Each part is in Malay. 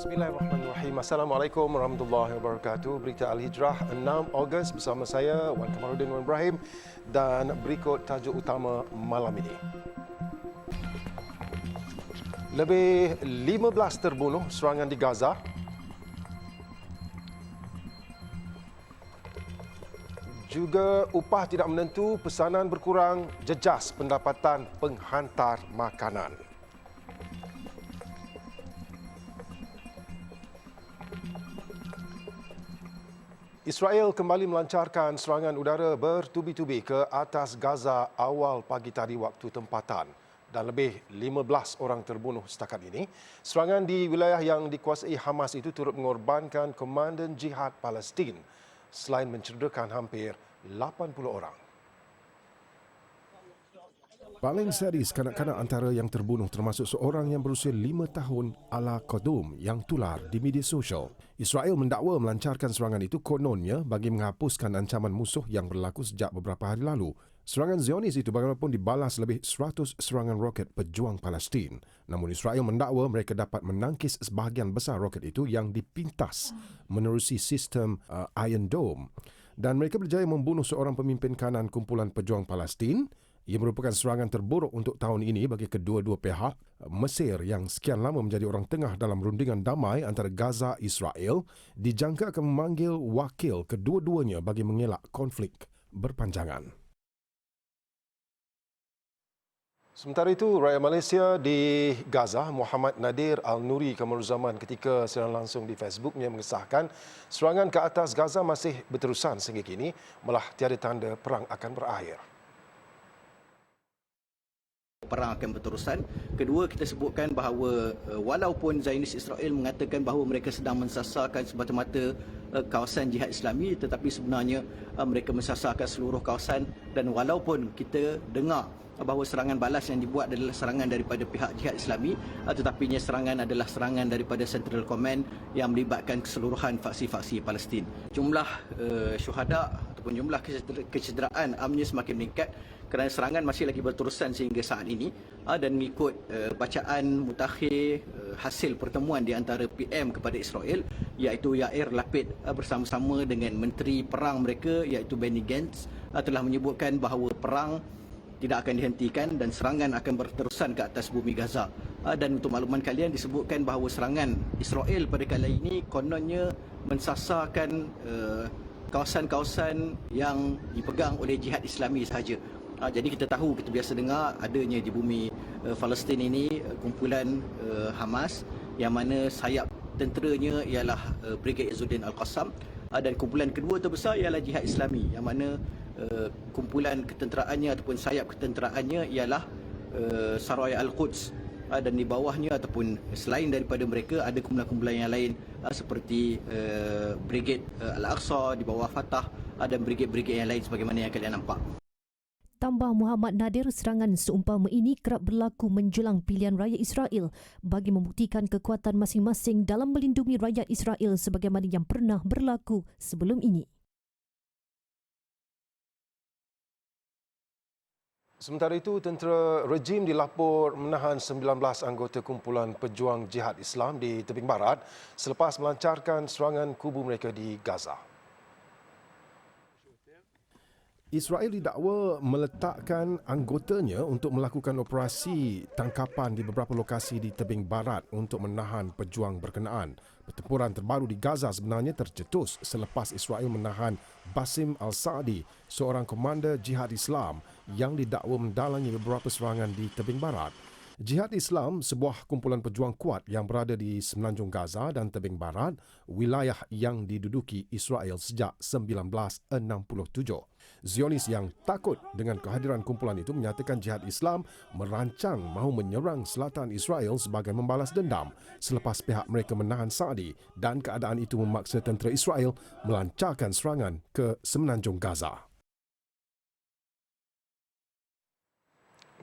Bismillahirrahmanirrahim. Assalamualaikum warahmatullahi wabarakatuh. Berita Al-Hijrah 6 Ogos bersama saya Wan Kamarudin Wan Ibrahim dan berikut tajuk utama malam ini. Lebih 15 terbunuh serangan di Gaza. Juga upah tidak menentu, pesanan berkurang, jejas pendapatan penghantar makanan. Israel kembali melancarkan serangan udara bertubi-tubi ke atas Gaza awal pagi tadi waktu tempatan dan lebih 15 orang terbunuh setakat ini. Serangan di wilayah yang dikuasai Hamas itu turut mengorbankan Komandan Jihad Palestin selain mencederakan hampir 80 orang. Paling serius kanak-kanak antara yang terbunuh termasuk seorang yang berusia 5 tahun Ala Qadum yang tular di media sosial. Israel mendakwa melancarkan serangan itu kononnya bagi menghapuskan ancaman musuh yang berlaku sejak beberapa hari lalu. Serangan Zionis itu bagaimanapun dibalas lebih 100 serangan roket pejuang Palestin. Namun Israel mendakwa mereka dapat menangkis sebahagian besar roket itu yang dipintas menerusi sistem Iron Dome. Dan mereka berjaya membunuh seorang pemimpin kanan kumpulan pejuang Palestin. Ia merupakan serangan terburuk untuk tahun ini bagi kedua-dua pihak. Mesir yang sekian lama menjadi orang tengah dalam rundingan damai antara Gaza Israel dijangka akan memanggil wakil kedua-duanya bagi mengelak konflik berpanjangan. Sementara itu, rakyat Malaysia di Gaza, Muhammad Nadir Al-Nuri Kamaruzaman ketika siaran langsung di Facebooknya mengesahkan serangan ke atas Gaza masih berterusan sehingga kini, malah tiada tanda perang akan berakhir. Perang akan berterusan. Kedua, kita sebutkan bahawa walaupun Zionis Israel mengatakan bahawa mereka sedang mensasarkan semata-mata kawasan jihad Islami, tetapi sebenarnya mereka mensasarkan seluruh kawasan. Dan walaupun kita dengar bahawa serangan balas yang dibuat adalah serangan daripada pihak jihad Islami, tetapi serangan adalah serangan daripada Central Command yang melibatkan keseluruhan faksi-faksi Palestin. Jumlah syuhada ataupun jumlah kecederaan amnya semakin meningkat kerana serangan masih lagi berterusan sehingga saat ini, dan mengikut bacaan mutakhir hasil pertemuan di antara PM kepada Israel iaitu Yair Lapid bersama-sama dengan Menteri Perang mereka iaitu Benny Gantz telah menyebutkan bahawa perang tidak akan dihentikan dan serangan akan berterusan ke atas bumi Gaza. Dan untuk makluman kalian disebutkan bahawa serangan Israel pada kali ini kononnya mensasarkan kawasan-kawasan yang dipegang oleh jihad Islami sahaja. Jadi kita tahu, kita biasa dengar adanya di bumi Palestin ini kumpulan Hamas yang mana sayap tenteranya ialah Brigade Izzuddin Al-Qassam, dan kumpulan kedua terbesar ialah jihad Islami yang mana kumpulan ketenteraannya ataupun sayap ketenteraannya ialah Saraya Al-Quds, dan di bawahnya ataupun selain daripada mereka ada kumpulan-kumpulan yang lain seperti Brigade Al-Aqsa di bawah Fatah dan brigade-brigade yang lain sebagaimana yang kalian nampak. Tambah Muhammad Nadir, serangan seumpama ini kerap berlaku menjelang pilihan raya Israel bagi membuktikan kekuatan masing-masing dalam melindungi rakyat Israel sebagaimana yang pernah berlaku sebelum ini. Sementara itu, tentera rejim dilapor menahan 19 anggota kumpulan pejuang jihad Islam di tebing barat selepas melancarkan serangan kubu mereka di Gaza. Israel didakwa meletakkan anggotanya untuk melakukan operasi tangkapan di beberapa lokasi di tebing barat untuk menahan pejuang berkenaan. Pertempuran terbaru di Gaza sebenarnya tercetus selepas Israel menahan Basim Al-Saadi, seorang komander jihad Islam yang didakwa mendalangi beberapa serangan di tebing barat. Jihad Islam, sebuah kumpulan pejuang kuat yang berada di semenanjung Gaza dan tebing barat, wilayah yang diduduki Israel sejak 1967. Zionis yang takut dengan kehadiran kumpulan itu menyatakan Jihad Islam merancang mahu menyerang selatan Israel sebagai membalas dendam selepas pihak mereka menahan Saadi, dan keadaan itu memaksa tentera Israel melancarkan serangan ke semenanjung Gaza.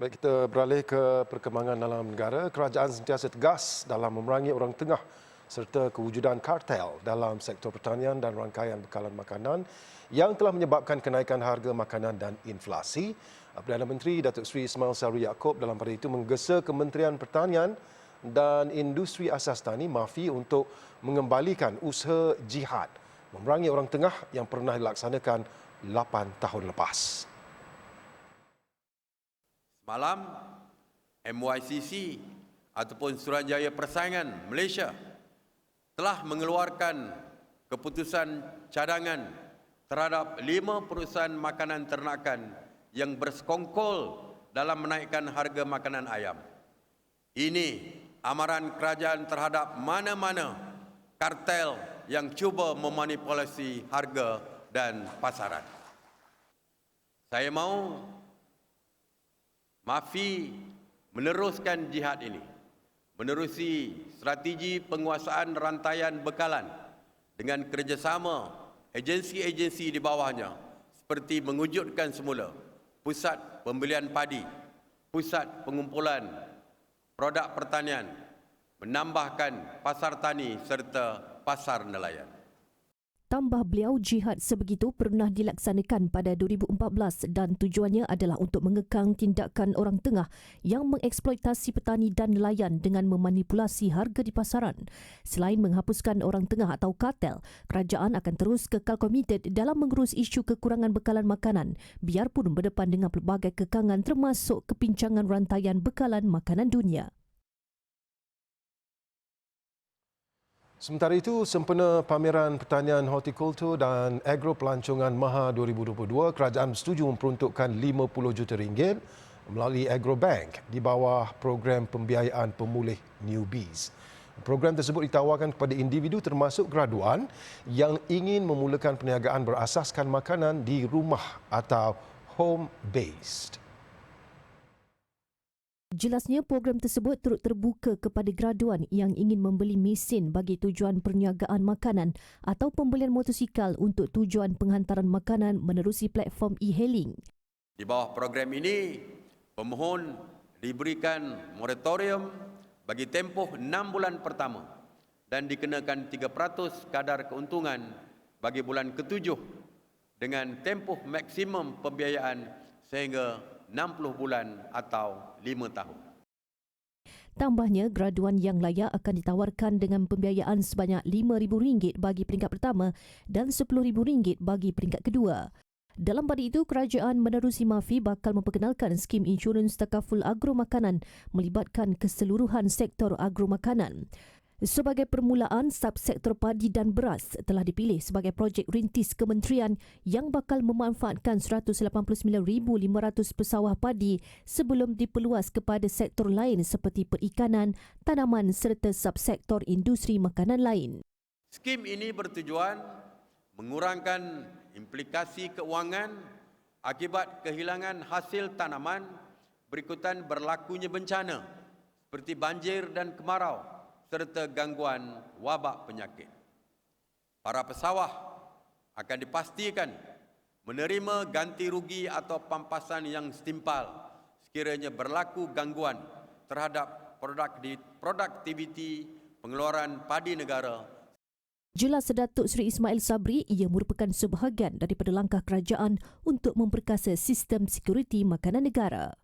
Baik, kita beralih ke perkembangan dalam negara. Kerajaan sentiasa tegas dalam memerangi orang tengah serta kewujudan kartel dalam sektor pertanian dan rangkaian bekalan makanan yang telah menyebabkan kenaikan harga makanan dan inflasi. Perdana Menteri Datuk Seri Ismail Sabri Yaakob dalam pada itu menggesa Kementerian Pertanian dan industri asas tani MAFI untuk mengembalikan usaha jihad memerangi orang tengah yang pernah dilaksanakan 8 tahun lepas. Semalam, MYCC ataupun Suruhanjaya Persaingan Malaysia telah mengeluarkan keputusan cadangan terhadap 5 perusahaan makanan ternakan yang bersekongkol dalam menaikkan harga makanan ayam. Ini amaran kerajaan terhadap mana-mana kartel yang cuba memanipulasi harga dan pasaran. Saya mahu MAFI meneruskan jihad ini, menerusi strategi penguasaan rantaian bekalan dengan kerjasama agensi-agensi di bawahnya seperti mewujudkan semula Pusat Pembelian Padi, Pusat Pengumpulan Produk Pertanian, menambahkan pasar tani serta pasar nelayan. Tambah beliau, jihad sebegitu pernah dilaksanakan pada 2014 dan tujuannya adalah untuk mengekang tindakan orang tengah yang mengeksploitasi petani dan nelayan dengan memanipulasi harga di pasaran. Selain menghapuskan orang tengah atau kartel, kerajaan akan terus kekal komited dalam mengurus isu kekurangan bekalan makanan biarpun berdepan dengan pelbagai kekangan termasuk kepincangan rantaian bekalan makanan dunia. Sementara itu, sempena Pameran Pertanian Hortikultur dan Agro Pelancongan Maha 2022, kerajaan bersetuju memperuntukkan RM50 juta melalui Agrobank di bawah program pembiayaan pemulih Newbies. Program tersebut ditawarkan kepada individu termasuk graduan yang ingin memulakan perniagaan berasaskan makanan di rumah atau home-based. Jelasnya, program tersebut turut terbuka kepada graduan yang ingin membeli mesin bagi tujuan perniagaan makanan atau pembelian motosikal untuk tujuan penghantaran makanan menerusi platform e-hailing. Di bawah program ini, pemohon diberikan moratorium bagi tempoh 6 bulan pertama dan dikenakan 3% kadar keuntungan bagi bulan ke-7 dengan tempoh maksimum pembiayaan sehingga 60 bulan atau 5 tahun. Tambahnya, graduan yang layak akan ditawarkan dengan pembiayaan sebanyak RM5,000 bagi peringkat pertama dan RM10,000 bagi peringkat kedua. Dalam pada itu, kerajaan menerusi MAFI bakal memperkenalkan skim insurans takaful agro makanan melibatkan keseluruhan sektor agro makanan. Sebagai permulaan, subsektor padi dan beras telah dipilih sebagai projek rintis kementerian yang bakal memanfaatkan 189,500 pesawah padi sebelum diperluas kepada sektor lain seperti perikanan, tanaman serta subsektor industri makanan lain. Skim ini bertujuan mengurangkan implikasi keuangan akibat kehilangan hasil tanaman berikutan berlakunya bencana seperti banjir dan kemarau serta gangguan wabak penyakit. Para pesawah akan dipastikan menerima ganti rugi atau pampasan yang setimpal sekiranya berlaku gangguan terhadap produktiviti pengeluaran padi negara. Jelas Datuk Seri Ismail Sabri, ia merupakan sebahagian daripada langkah kerajaan untuk memperkasa sistem sekuriti makanan negara.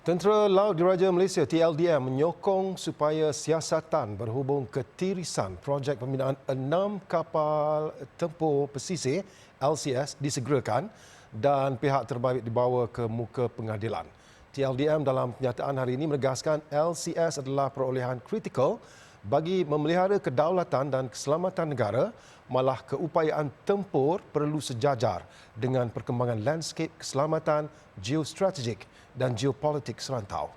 Tentera Laut Diraja Malaysia TLDM menyokong supaya siasatan berhubung ketirisan projek pembinaan 6 kapal tempur pesisir LCS disegerakan dan pihak terbaik dibawa ke muka pengadilan. TLDM dalam pernyataan hari ini menegaskan LCS adalah perolehan kritikal bagi memelihara kedaulatan dan keselamatan negara, malah keupayaan tempur perlu sejajar dengan perkembangan landscape keselamatan geostrategik dan geopolitik serantau.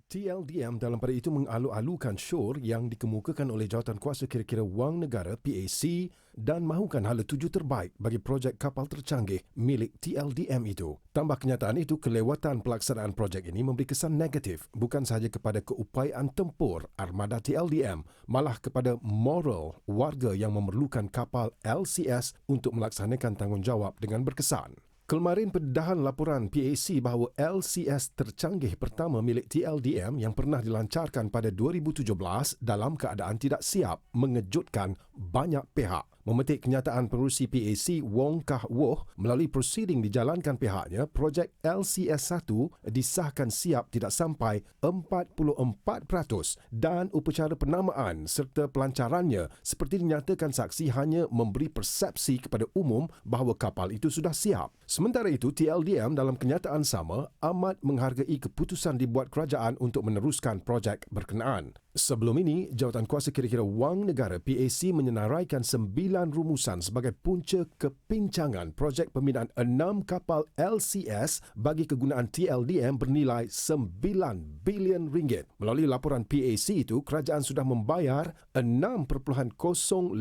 TLDM dalam pada itu mengalu-alukan syur yang dikemukakan oleh Jawatankuasa Kira-kira Wang Negara PAC dan mahukan hala 7 terbaik bagi projek kapal tercanggih milik TLDM itu. Tambah kenyataan itu, kelewatan pelaksanaan projek ini memberi kesan negatif bukan sahaja kepada keupayaan tempur armada TLDM, malah kepada moral warga yang memerlukan kapal LCS untuk melaksanakan tanggungjawab dengan berkesan. Kemarin pendedahan laporan PAC bahawa LCS tercanggih pertama milik TLDM yang pernah dilancarkan pada 2017 dalam keadaan tidak siap mengejutkan banyak pihak. Memetik kenyataan pengerusi PAC Wong Kah Woh, melalui prosiding dijalankan pihaknya, projek LCS1 disahkan siap tidak sampai 44% dan upacara penamaan serta pelancarannya seperti dinyatakan saksi hanya memberi persepsi kepada umum bahawa kapal itu sudah siap. Sementara itu, TLDM dalam kenyataan sama amat menghargai keputusan dibuat kerajaan untuk meneruskan projek berkenaan. Sebelum ini, Jawatan Kuasa Kira-kira Wang Negara PAC menyenaraikan 9 rumusan sebagai punca kepincangan projek pembinaan 6 kapal LCS bagi kegunaan TLDM bernilai 9 bilion ringgit. Melalui laporan PAC itu, kerajaan sudah membayar 6.083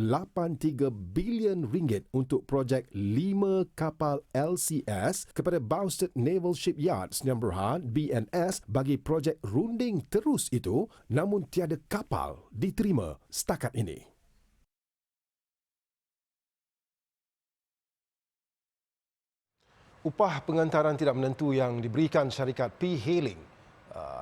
bilion ringgit untuk projek 5 kapal LCS kepada Bousted Naval Shipyard Sdn Bhd BNS bagi projek runding terus itu, namun tiada kapal diterima setakat ini. Upah pengantaran tidak menentu yang diberikan syarikat P-Hailing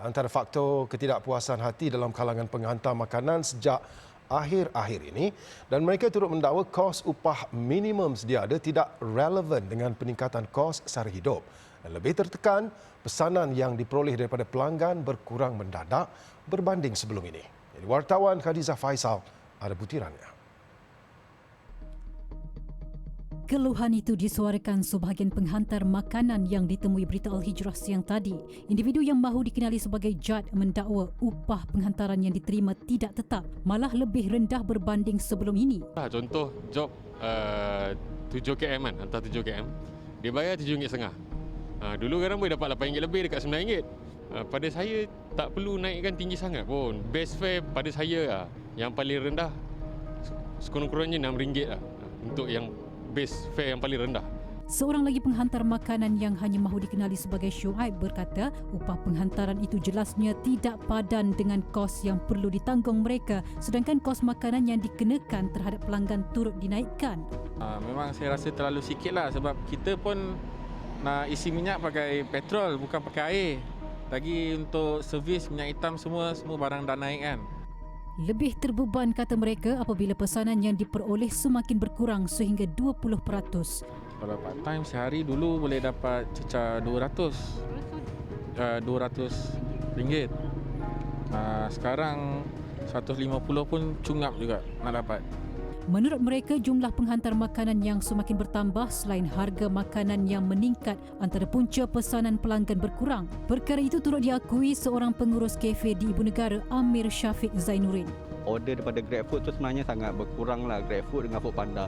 antara faktor ketidakpuasan hati dalam kalangan penghantar makanan sejak akhir-akhir ini, dan mereka turut mendakwa kos upah minimum sedia ada tidak relevan dengan peningkatan kos sara hidup. Dan lebih tertekan, pesanan yang diperoleh daripada pelanggan berkurang mendadak berbanding sebelum ini. Jadi wartawan Khadijah Faisal ada butirannya. Keluhan itu disuarakan sebahagian penghantar makanan yang ditemui Berita Al-Hijrah siang tadi. Individu yang mahu dikenali sebagai Jad mendakwa upah penghantaran yang diterima tidak tetap, malah lebih rendah berbanding sebelum ini. Contoh job 7 km kan, hantar 7 km, dia bayar RM7.50. Dulu kadang boleh dapat RM8 lebih dekat RM9. Pada saya tak perlu naikkan tinggi sangat pun. Base fare pada saya lah, yang paling rendah sekurang-kurangnya RM6 lah untuk yang base fare yang paling rendah. Seorang lagi penghantar makanan yang hanya mahu dikenali sebagai Syuaib berkata upah penghantaran itu jelasnya tidak padan dengan kos yang perlu ditanggung mereka, sedangkan kos makanan yang dikenakan terhadap pelanggan turut dinaikkan. Memang saya rasa terlalu sikit lah, sebab kita pun nak isi minyak pakai petrol bukan pakai air. Lagi untuk servis minyak hitam semua barang dah naik kan. Lebih terbeban kata mereka apabila pesanan yang diperoleh semakin berkurang sehingga 20%. Kalau part time sehari dulu boleh dapat cecah 200 ringgit. Sekarang 150 pun cungap juga nak dapat. Menurut mereka, jumlah penghantar makanan yang semakin bertambah selain harga makanan yang meningkat antara punca pesanan pelanggan berkurang. Perkara itu turut diakui seorang pengurus kafe di Ibu Negara, Amir Syafiq Zainuddin. Order daripada GrabFood tu sebenarnya sangat berkurang lah, GrabFood dengan Foodpanda.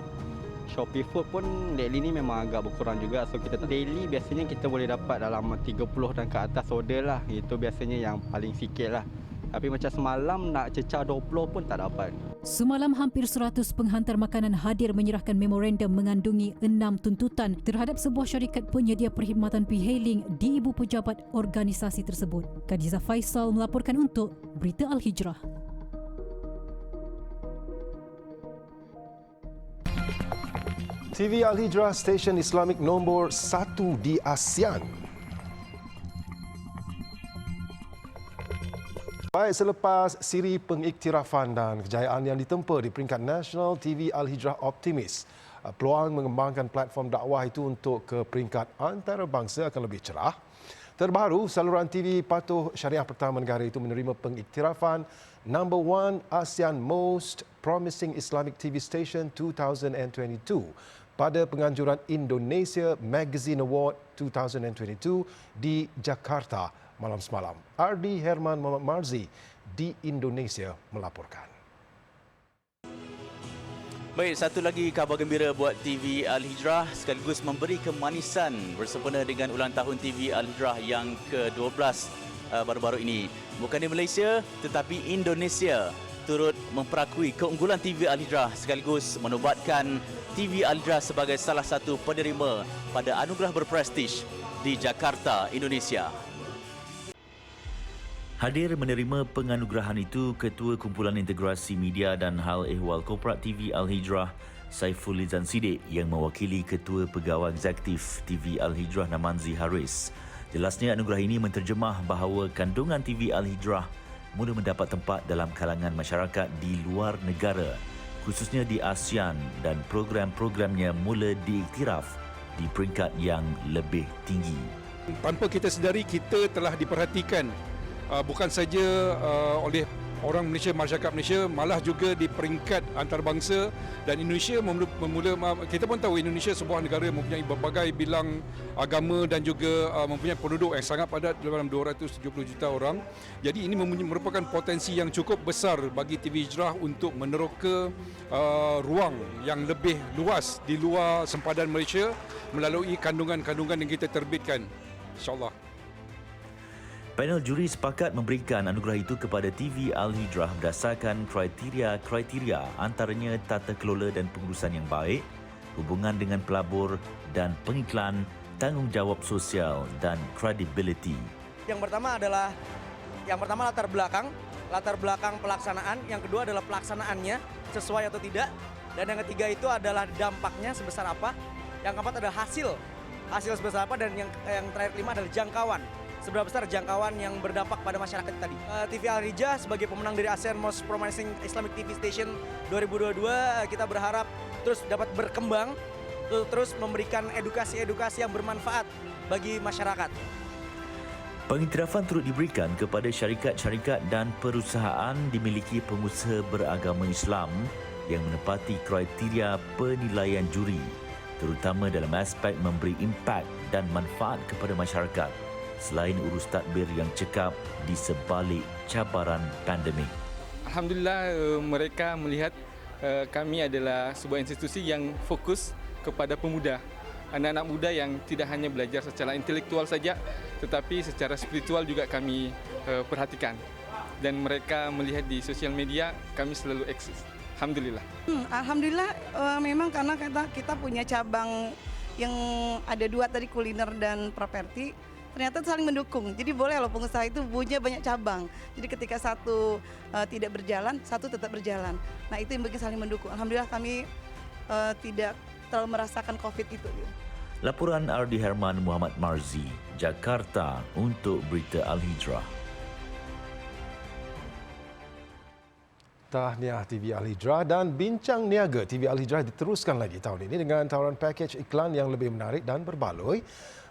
Shopee Food pun lately ni memang agak berkurang juga. So kita daily biasanya kita boleh dapat dalam 30 dan ke atas order lah. Itu biasanya yang paling sikit lah. Tapi macam semalam nak cecah 20 pun tak dapat. Semalam hampir 100 penghantar makanan hadir menyerahkan memorandum mengandungi 6 tuntutan terhadap sebuah syarikat penyedia perkhidmatan P-Hailing di ibu pejabat organisasi tersebut. Khadijah Faisal melaporkan untuk Berita Al-Hijrah. TV Al-Hijrah, stesen Islamik nombor 1 di ASEAN. Baik, selepas siri pengiktirafan dan kejayaan yang ditempa di peringkat nasional, TV Al-Hijrah optimis peluang mengembangkan platform dakwah itu untuk ke peringkat antarabangsa akan lebih cerah. Terbaru, saluran TV patuh syariah pertama negara itu menerima pengiktirafan number 1 ASEAN Most Promising Islamic TV Station 2022 pada penganjuran Indonesia Magazine Award 2022 di Jakarta malam semalam. Ardi Herman Muhammad Marzi di Indonesia melaporkan. Baik, satu lagi khabar gembira buat TV Al-Hijrah sekaligus memberi kemanisan bersempena dengan ulang tahun TV Al-Hijrah yang ke-12 baru-baru ini. Bukan di Malaysia tetapi Indonesia turut memperakui keunggulan TV Al-Hijrah sekaligus menobatkan TV Al-Hijrah sebagai salah satu penerima pada anugerah berprestij di Jakarta, Indonesia. Hadir menerima penganugerahan itu Ketua Kumpulan Integrasi Media dan Hal Ehwal Korporat TV Al-Hijrah, Saiful Lizan Siddiq, yang mewakili Ketua Pegawai Eksekutif TV Al-Hijrah Namanzi Haris. Jelasnya anugerah ini menterjemah bahawa kandungan TV Al-Hijrah mula mendapat tempat dalam kalangan masyarakat di luar negara, khususnya di ASEAN dan program-programnya mula diiktiraf di peringkat yang lebih tinggi. Tanpa kita sedari, kita telah diperhatikan bukan saja oleh orang Malaysia, masyarakat Malaysia, malah juga di peringkat antarabangsa. Dan Indonesia kita pun tahu Indonesia sebuah negara yang mempunyai berbagai bilang agama dan juga mempunyai penduduk yang sangat padat dalam 270 juta orang. Jadi ini merupakan potensi yang cukup besar bagi TV Hijrah untuk meneroka ruang yang lebih luas di luar sempadan Malaysia melalui kandungan-kandungan yang kita terbitkan, insyaAllah. Panel juri sepakat memberikan anugerah itu kepada TV Al-Hijrah berdasarkan kriteria antaranya tata kelola dan pengurusan yang baik, hubungan dengan pelabur dan pengiklan, tanggungjawab sosial dan credibility. Yang pertama latar belakang pelaksanaan, yang kedua adalah pelaksanaannya sesuai atau tidak, dan yang ketiga itu adalah dampaknya sebesar apa, yang keempat adalah hasil sebesar apa, dan yang terakhir kelima adalah jangkauan. Seberapa besar jangkauan yang berdampak pada masyarakat tadi. TV Al-Hijrah sebagai pemenang dari ASEAN Most Promising Islamic TV Station 2022, kita berharap terus dapat berkembang, terus memberikan edukasi yang bermanfaat bagi masyarakat. Pengiktirafan turut diberikan kepada syarikat-syarikat dan perusahaan dimiliki pengusaha beragama Islam yang menepati kriteria penilaian juri, terutama dalam aspek memberi impak dan manfaat kepada masyarakat, selain urus tadbir yang cekap di sebalik cabaran pandemik. Alhamdulillah, mereka melihat kami adalah sebuah institusi yang fokus kepada pemuda. Anak-anak muda yang tidak hanya belajar secara intelektual saja, tetapi secara spiritual juga kami perhatikan. Dan mereka melihat di sosial media, kami selalu eksis. Alhamdulillah. Alhamdulillah, memang karena kita punya cabang yang ada 2 tadi, kuliner dan properti. Ternyata saling mendukung, jadi boleh loh pengusaha itu punya banyak cabang. Jadi ketika satu tidak berjalan, satu tetap berjalan. Nah itu yang bikin saling mendukung. Alhamdulillah kami tidak terlalu merasakan COVID itu. Laporan Ardi Herman Muhammad Marzi, Jakarta untuk Berita Al-Hijrah. Tahniah TV Al-Hijrah dan Bincang Niaga TV Al-Hijrah diteruskan lagi tahun ini dengan tawaran pakej iklan yang lebih menarik dan berbaloi.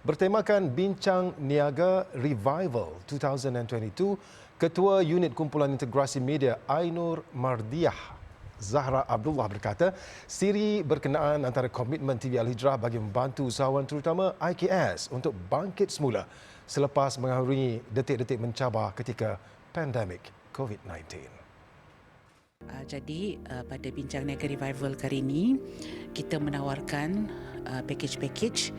Bertemakan Bincang Niaga Revival 2022, Ketua Unit Kumpulan Integrasi Media Ainur Mardiah Zahra Abdullah berkata, siri berkenaan antara komitmen TV Al-Hijrah bagi membantu usahawan terutama IKS untuk bangkit semula selepas mengalami detik-detik mencabar ketika pandemik COVID-19. Jadi pada Bincang Niaga Revival kali ini, kita menawarkan package-package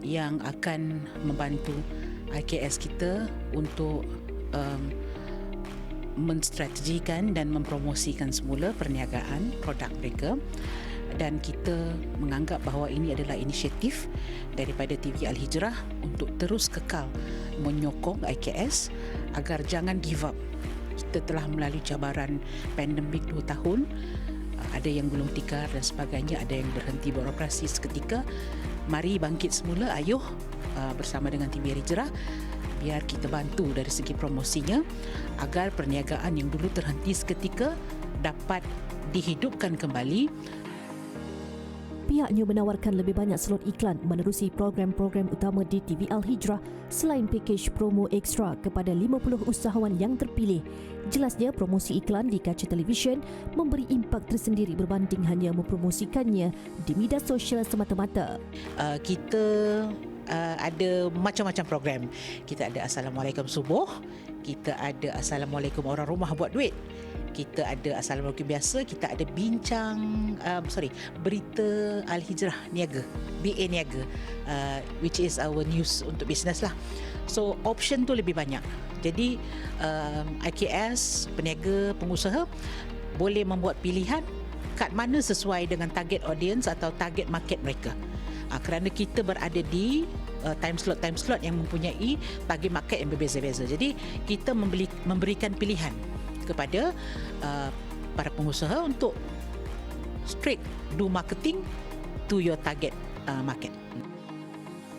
yang akan membantu IKS kita untuk menstrategikan dan mempromosikan semula perniagaan produk mereka, dan kita menganggap bahawa ini adalah inisiatif daripada TV Al-Hijrah untuk terus kekal menyokong IKS agar jangan give up. Kita telah melalui cabaran pandemik 2 tahun, ada yang gulung tikar dan sebagainya, ada yang berhenti beroperasi seketika. Mari bangkit semula, ayuh bersama dengan TV Al-Hijrah, biar kita bantu dari segi promosinya agar perniagaan yang dulu terhenti seketika dapat dihidupkan kembali. Pihaknya menawarkan lebih banyak slot iklan menerusi program-program utama di TV Al-Hijrah selain pakej promo ekstra kepada 50 usahawan yang terpilih. Jelasnya promosi iklan di kaca televisyen memberi impak tersendiri berbanding hanya mempromosikannya di media sosial semata-mata. Kita ada macam-macam program. Kita ada Assalamualaikum Subuh, kita ada Assalamualaikum Orang Rumah Buat Duit, kita ada Assalamualaikum Biasa, kita ada Berita Al-Hijrah Niaga, BA Niaga, which is our news untuk bisnes lah. So option tu lebih banyak. Jadi IKS, peniaga, pengusaha boleh membuat pilihan kat mana sesuai dengan target audience atau target market mereka. Kerana kita berada di time slot yang mempunyai target market yang berbeza-beza. Jadi kita memberikan pilihan kepada para pengusaha untuk straight do marketing to your target market.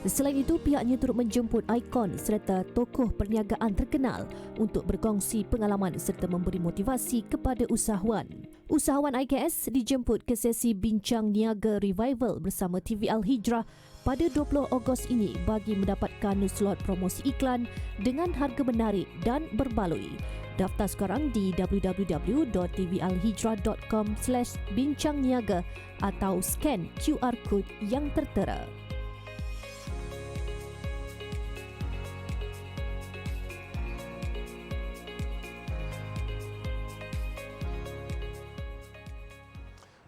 Selain itu, pihaknya turut menjemput ikon serta tokoh perniagaan terkenal untuk berkongsi pengalaman serta memberi motivasi kepada usahawan. Usahawan IKS dijemput ke sesi Bincang Niaga Revival bersama TV Al-Hijrah pada 20 Ogos ini bagi mendapatkan slot promosi iklan dengan harga menarik dan berbaloi. Daftar sekarang di www.tvalhijrah.com/bincangniaga atau scan QR Code yang tertera.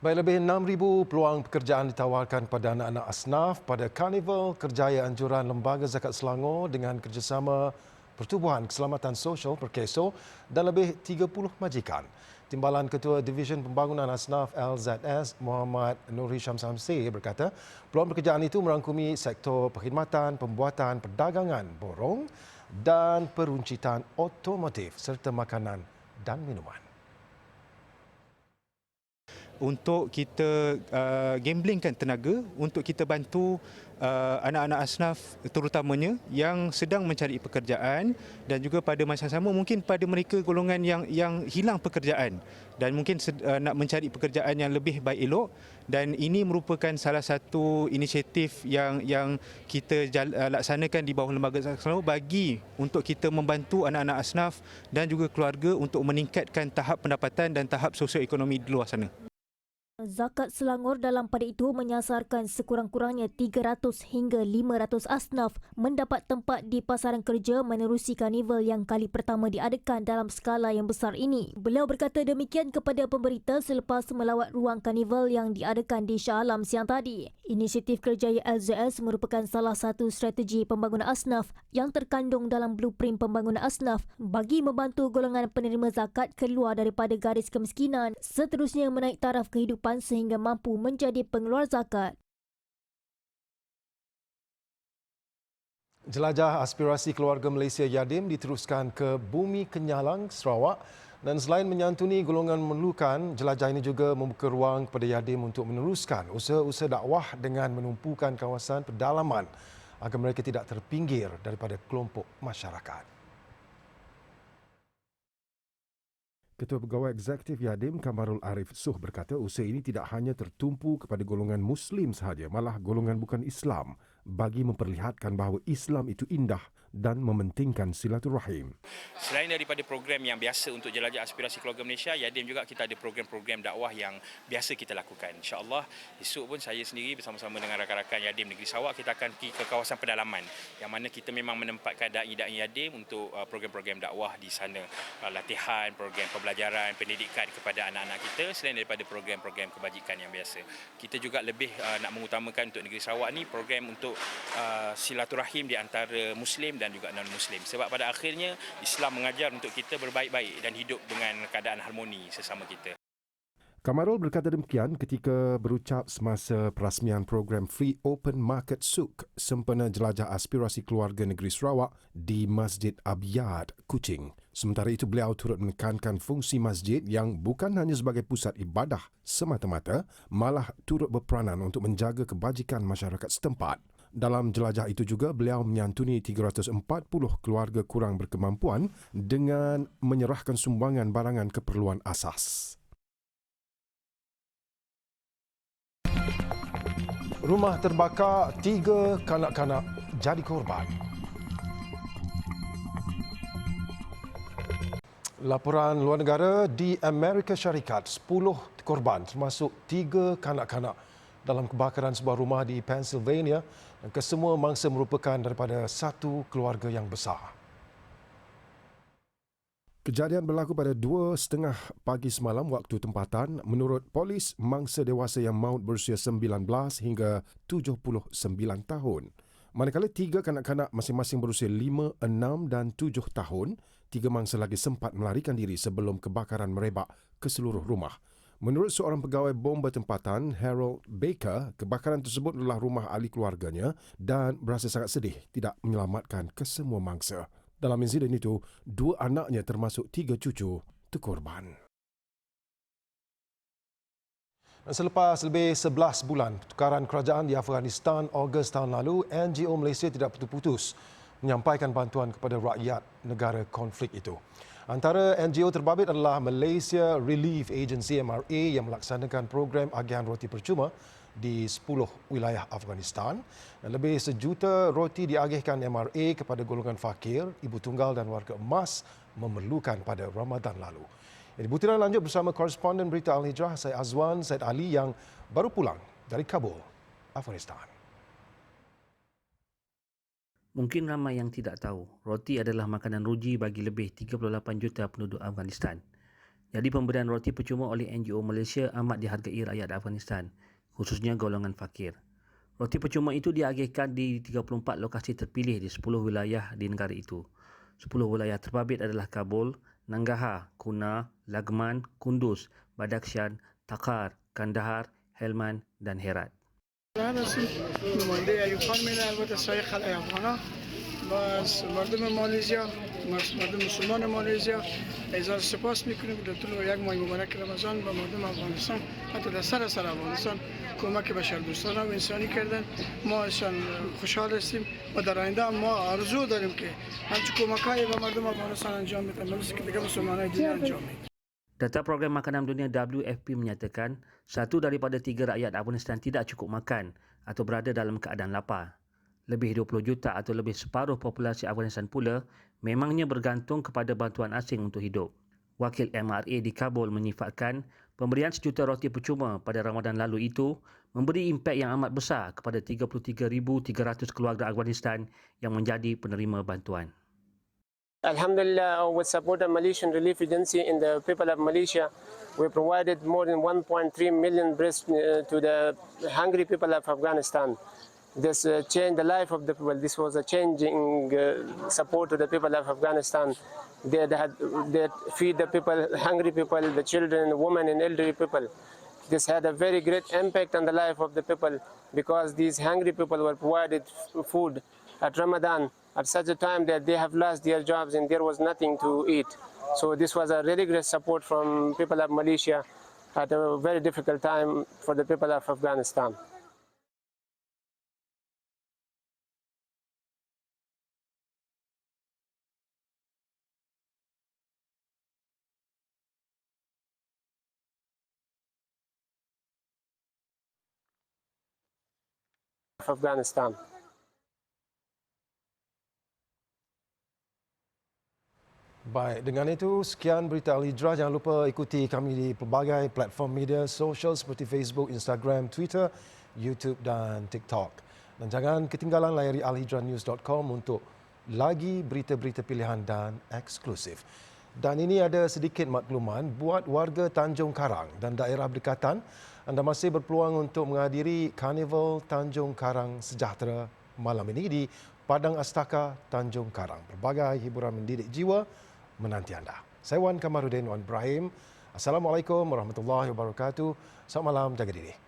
Baik, lebih 6,000 peluang pekerjaan ditawarkan pada anak-anak asnaf pada Karnival Kerjaya Anjuran Lembaga Zakat Selangor dengan kerjasama Pertubuhan Keselamatan Sosial Perkeso dan lebih 30 majikan. Timbalan Ketua Division Pembangunan Asnaf LZS Muhammad Nur Hisham Samsi berkata, peluang pekerjaan itu merangkumi sektor perkhidmatan, pembuatan, perdagangan, borong dan peruncitan otomotif serta makanan dan minuman. Untuk kita gamblingkan tenaga untuk kita bantu anak-anak asnaf terutamanya yang sedang mencari pekerjaan dan juga pada masa sama mungkin pada mereka golongan yang hilang pekerjaan dan mungkin nak mencari pekerjaan yang lebih baik elok, dan ini merupakan salah satu inisiatif yang kita laksanakan di bawah Lembaga Zakat Selangor bagi untuk kita membantu anak-anak asnaf dan juga keluarga untuk meningkatkan tahap pendapatan dan tahap sosioekonomi di luar sana. Zakat Selangor dalam pada itu menyasarkan sekurang-kurangnya 300 hingga 500 asnaf mendapat tempat di pasaran kerja menerusi karnival yang kali pertama diadakan dalam skala yang besar ini. Beliau berkata demikian kepada pemberita selepas melawat ruang karnival yang diadakan di Shah Alam siang tadi. Inisiatif Kerjaya LZS merupakan salah satu strategi pembangunan asnaf yang terkandung dalam blueprint pembangunan asnaf bagi membantu golongan penerima zakat keluar daripada garis kemiskinan, seterusnya menaik taraf kehidupan sehingga mampu menjadi pengeluar zakat. Jelajah aspirasi keluarga Malaysia Yadim diteruskan ke Bumi Kenyalang, Sarawak, dan selain menyantuni golongan memerlukan, jelajah ini juga membuka ruang kepada Yadim untuk meneruskan usaha-usaha dakwah dengan menumpukan kawasan pedalaman agar mereka tidak terpinggir daripada kelompok masyarakat. Ketua Pegawai Eksekutif Yadim Kamarul Arif Suh berkata usaha ini tidak hanya tertumpu kepada golongan Muslim sahaja, malah golongan bukan Islam bagi memperlihatkan bahawa Islam itu indah dan mementingkan silaturahim. Selain daripada program yang biasa untuk jelajah aspirasi keluarga Malaysia, Yadim juga kita ada program-program dakwah yang biasa kita lakukan. InsyaAllah esok pun saya sendiri bersama-sama dengan rakan-rakan Yadim Negeri Sarawak kita akan pergi ke kawasan pedalaman yang mana kita memang menempatkan da'i-da'i Yadim untuk program-program dakwah di sana. Latihan, program pembelajaran, pendidikan kepada anak-anak kita selain daripada program-program kebajikan yang biasa. Kita juga lebih nak mengutamakan untuk Negeri Sarawak ni program untuk silaturahim di antara Muslim dan juga non-Muslim. Sebab pada akhirnya Islam mengajar untuk kita berbaik-baik dan hidup dengan keadaan harmoni sesama kita. Kamarul berkata demikian ketika berucap semasa perasmian program Free Open Market Souk sempena jelajah aspirasi keluarga negeri Sarawak di Masjid Abiyad, Kuching. Sementara itu, beliau turut menekankan fungsi masjid yang bukan hanya sebagai pusat ibadah semata-mata, malah turut berperanan untuk menjaga kebajikan masyarakat setempat. Dalam jelajah itu juga, beliau menyantuni 340 keluarga kurang berkemampuan dengan menyerahkan sumbangan barangan keperluan asas. Rumah terbakar, 3 kanak-kanak jadi korban. Laporan luar negara di Amerika Syarikat, 10 korban termasuk 3 kanak-kanak dalam kebakaran sebuah rumah di Pennsylvania dan kesemua mangsa merupakan daripada satu keluarga yang besar. Kejadian berlaku pada 2:30 pagi semalam waktu tempatan. Menurut polis, mangsa dewasa yang maut berusia 19 hingga 79 tahun. Manakala 3 kanak-kanak masing-masing berusia 5, 6 dan 7 tahun, 3 mangsa lagi sempat melarikan diri sebelum kebakaran merebak ke seluruh rumah. Menurut seorang pegawai bom bertempatan, Harold Baker, kebakaran tersebut adalah rumah ahli keluarganya dan berasa sangat sedih tidak menyelamatkan kesemua mangsa. Dalam insiden itu, 2 anaknya termasuk 3 cucu terkorban. Selepas lebih 11 bulan pertukaran kerajaan di Afghanistan Ogos tahun lalu, NGO Malaysia tidak putus-putus menyampaikan bantuan kepada rakyat negara konflik itu. Antara NGO terbabit adalah Malaysia Relief Agency MRA yang melaksanakan program agihan roti percuma di 10 wilayah Afghanistan. Dan lebih 1 juta roti diagihkan MRA kepada golongan fakir, ibu tunggal dan warga emas memerlukan pada Ramadan lalu. Jadi butiran lanjut bersama koresponden Berita Al-Hijrah Syed Azwan Syed Ali yang baru pulang dari Kabul, Afghanistan. Mungkin ramai yang tidak tahu, roti adalah makanan ruji bagi lebih 38 juta penduduk Afghanistan. Jadi pemberian roti percuma oleh NGO Malaysia amat dihargai rakyat Afghanistan, khususnya golongan fakir. Roti percuma itu diagihkan di 34 lokasi terpilih di 10 wilayah di negara itu. 10 wilayah terbabit adalah Kabul, Nangarhar, Kunar, Lagman, Kunduz, Badakhshan, Takhar, Kandahar, Helmand dan Herat. هذا نماینده ایوب خان میده البته سایه خلای افغانا باز مردم مالزیا مردم مسلمان مالزیا اظهار سپاس میکنیم در طول یک ماه مبارک رمضان به مردم افغانستان حتی در سراسر افغانستان کمک بشردوستانه و انسانی کردن ما اشان خوشحال هستیم و در آینده ما آرزو داریم که همچون کمک‌های به مردم افغانستان انجام بدیم مثل که دیگه مسلمانان دنیا انجام میدن. Data Program Makanan Dunia WFP menyatakan 1 daripada 3 rakyat Afghanistan tidak cukup makan atau berada dalam keadaan lapar. Lebih 20 juta atau lebih separuh populasi Afghanistan pula memangnya bergantung kepada bantuan asing untuk hidup. Wakil MRA di Kabul menyifatkan pemberian 1 juta roti percuma pada Ramadan lalu itu memberi impak yang amat besar kepada 33,300 keluarga Afghanistan yang menjadi penerima bantuan. Alhamdulillah, with support of Malaysian Relief Agency and the people of Malaysia, we provided more than 1.3 million breads to the hungry people of Afghanistan. This changed the life of the people. This was a changing support to the people of Afghanistan. They feed the people, hungry people, the children, women and elderly people. This had a very great impact on the life of the people because these hungry people were provided food at Ramadan at such a time that they have lost their jobs and there was nothing to eat. So this was a really great support from people of Malaysia at a very difficult time for the people of Afghanistan. Afghanistan. Baik, dengan itu sekian Berita Al-Hijrah. Jangan lupa ikuti kami di pelbagai platform media sosial seperti Facebook, Instagram, Twitter, YouTube dan TikTok. Dan jangan ketinggalan layari alhijrahnews.com untuk lagi berita-berita pilihan dan eksklusif. Dan ini ada sedikit makluman buat warga Tanjung Karang dan daerah berdekatan. Anda masih berpeluang untuk menghadiri Karnival Tanjung Karang Sejahtera malam ini di Padang Astaka Tanjung Karang. Berbagai hiburan mendidik jiwa menanti anda. Saya Wan Kamaruddin Wan Ibrahim. Assalamualaikum warahmatullahi wabarakatuh. Selamat malam, jaga diri.